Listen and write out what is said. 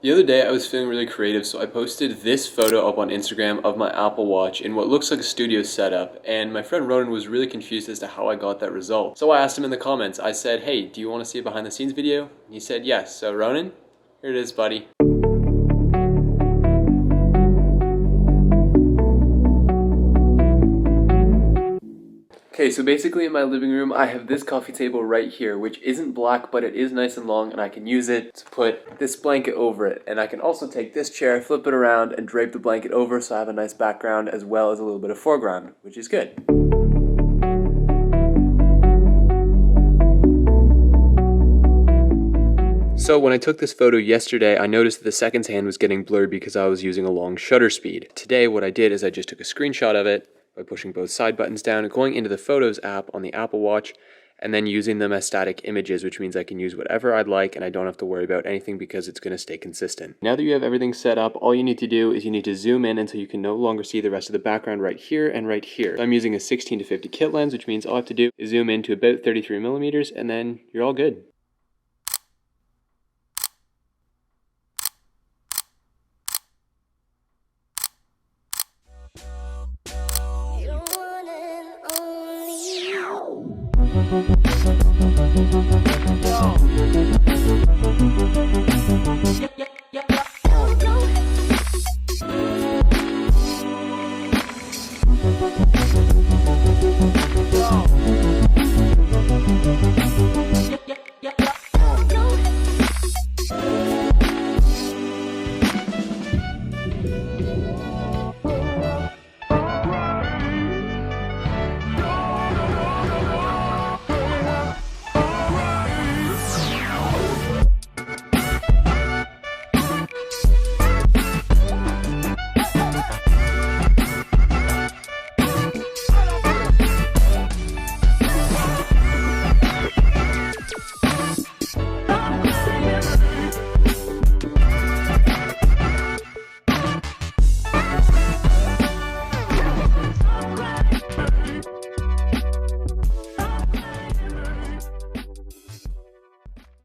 The other day I was feeling really creative, so I posted this photo up on Instagram of my Apple Watch in what looks like a studio setup, and my friend Ronan was really confused as to how I got that result. So I asked him in the comments, I said, hey, do you want to see a behind the scenes video? He said yes, so Ronan, here it is, buddy. Okay, so basically in my living room, I have this coffee table right here, which isn't black, but it is nice and long, and I can use it to put this blanket over it. And I can also take this chair, flip it around, and drape the blanket over so I have a nice background as well as a little bit of foreground, which is good. So when I took this photo yesterday, I noticed that the second hand was getting blurred because I was using a long shutter speed. Today, what I did is I just took a screenshot of it by pushing both side buttons down, going into the Photos app on the Apple Watch, and then using them as static images, which means I can use whatever I'd like and I don't have to worry about anything because it's going to stay consistent. Now that you have everything set up, all you need to do is you need to zoom in until you can no longer see the rest of the background right here and right here. So I'm using a 16 to 50 kit lens, which means all I have to do is zoom in to about 33 millimeters and then you're all good. You want it only you.